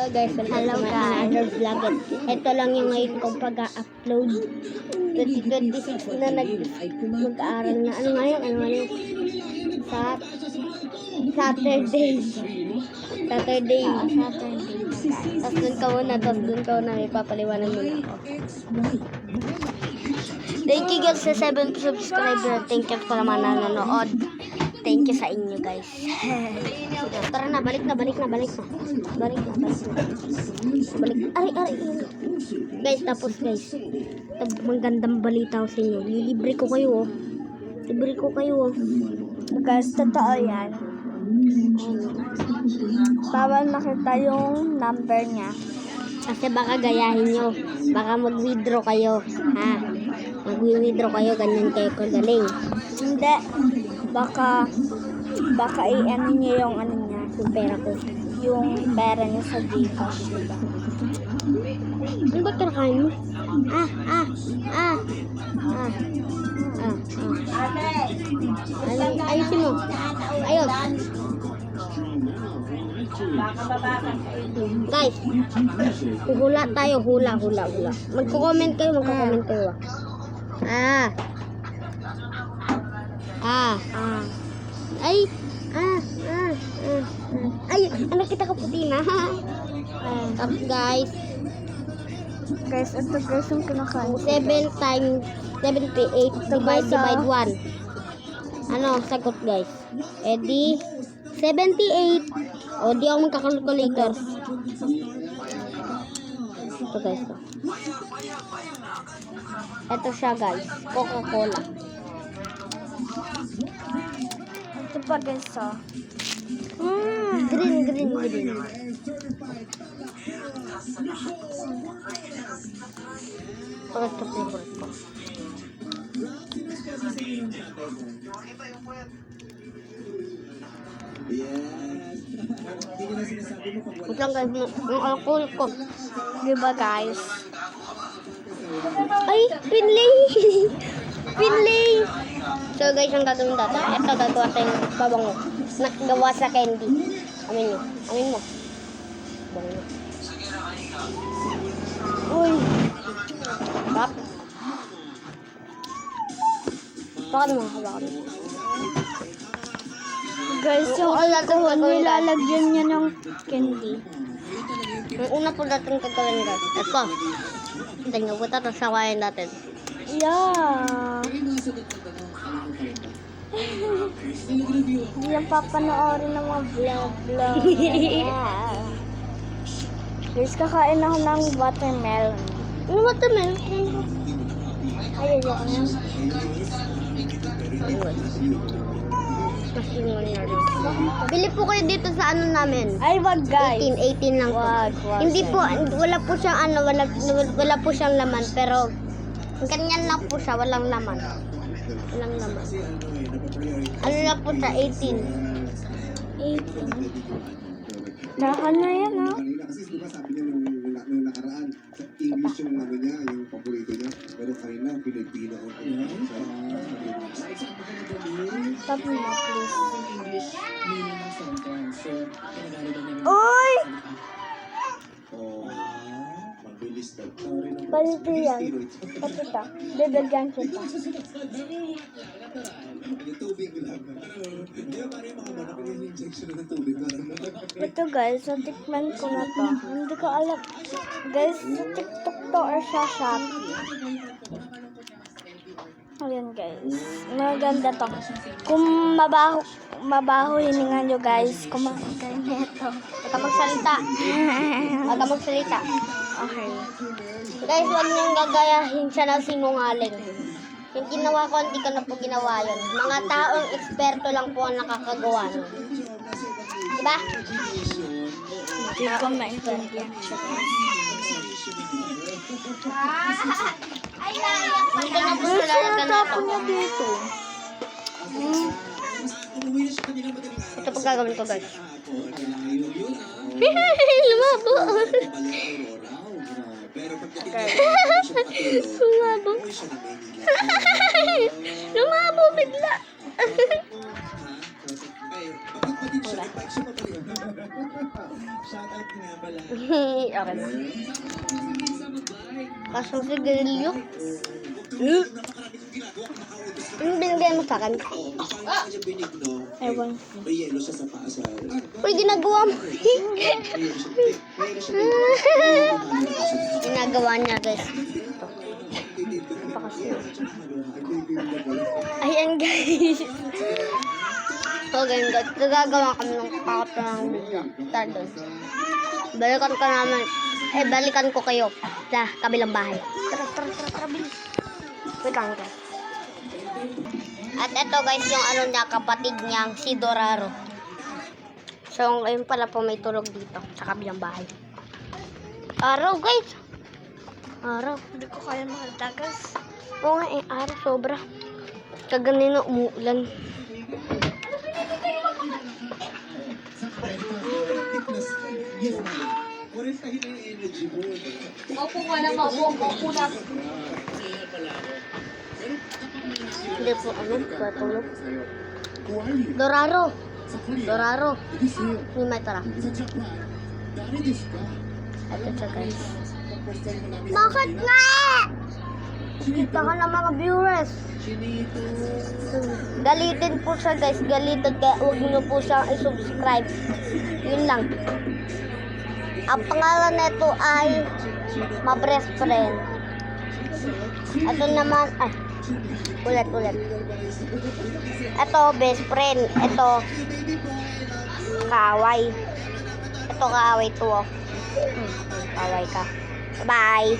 Hello guys, welcome to my another vlog. Ito lang yung ngayon kong pag-upload. 2026 na mag-aaral na. Ano ngayon? Saturday. Tapos dun ka muna. May papaliwanag muna ako. Thank you guys sa 7 subscriber. Thank you sa mga nanonood. Thank you sa inyo guys. Tara na, balik na. Balik. Ari. Guys, tapos guys. Magandang balita ko sa inyo. Libre ko kayo. Guys, totoo yan. Bawal makita yung number niya. Kasi baka gayahin nyo. Baka mag-withdraw kayo. Ha? Mag-withdraw kayo. Ganyan kayo kagaling. Hindi. Baka i-ano niya yung ano niya. Yung pera ko. Yung pera niya sa Gcash. Diba? Ano ba kinakain mo? Ayusin mo. Ayos. Guys, hula tayo. Hula. Magko-comment kayo. Ay, ano kita kaputi na? Tapos guys, Guys, ito guys yung kinakain. 7 times 78 divide 1. Ano, sagot guys. Eh di 78. O di ako magka-calculator. Ito guys. Ito siya guys. Coca-Cola. Ito pa guys, oh. Green. Ito favorite ko. Wait lang guys, yung alcohol ko. Diba guys? Ay, Pinley! So guys, ang gagawin natin. Ito, gagawa tayong babango. Nakagawa sa candy. Amin mo. Bango. Uy! Bak? Bakit mo hawakan mo? Guys, yung alcohol, nilalagyan niya ng candy. Ang una po natin gagawin guys. Ito. Tingnan po ito sa kain natin. Yeah. Hindi yan papanoorin ng mga vlog. Yeah. Guys, kakain ako ng watermelon. Ano watermelon? Ay, ayoko na. Bili po kayo dito sa ano namin. Ay, wag guys. 18 lang po. Wag. Hindi po, wala po siyang ano, wala po siyang laman, pero ganyan lang po siya, walang laman. Ano lang po siya, 18. Naka na yan, ha? Kanina kasi diba sabi niya nung nakaraan sa English yung ano niya, yung paborito niya. Pero kanina Pilipino ako. Stop mo na, please. Uy! Oh, mabilis daw. Palito yan. Ito ta. Dadagyan kita. Yung tubig lang. Di ba parang mga manok yung injection ng tubig? Ito guys, sa tikman ko na to. Hindi ko alam. Guys, sa TikTok to or sa Shopee. Ayan guys. Maganda to. Kung mabaho hininga nyo guys, kumain kayo nito. Huwag ka magsalita. Okay. Guys, huwag niyong gagayahin siya ng sinungaling. Yung ginawa ko, hindi ko na po ginawa yun. Mga taong eksperto lang po ang nakakagawa nun. Diba? Hindi ko maintindihan siya guys. Dito na po sila na Tapo niya dito. Ito po gagawin ko guys. Lumabo. Lumabo bigla. Shoutout nga pala Okay na. Kasang sigarilyo. Anong binigay mo sa akin? Ewan. May yelo siya sa paa sa... Uy, ginagawa mo. Ginagawa niya, guys. Ito. Napakasunod. Ayan, guys. Okay, guys. Gagawa kami ng pakot ng video. Tara doon. Balikan ko naman. Balikan ko kayo sa kabilang bahay. Tara, bilis. Wait lang, guys. At ito, guys, yung ano niya, kapatid niyang si Doraro. So, ngayon pala po may tulog dito sa kabilang bahay. Araw, guys. Araw. Hindi ko kaya makatagas. Oo nga, araw, sobra. Kaganina umuulan. Opo nga na opo na. Hindi po, patulog. Doraro. May tara. Ito siya, guys. Bakit nga? Kita ka ng mga viewers. Galitin po siya, guys. Galitin, kaya huwag niyo po siyang i-subscribe. Yun lang. Ang pangalan nito ay Ma-Best Friend. Ito naman, ulit. Ito, best friend. Ito, kaaway. Ito, kaaway to. Kaaway ka. Bye.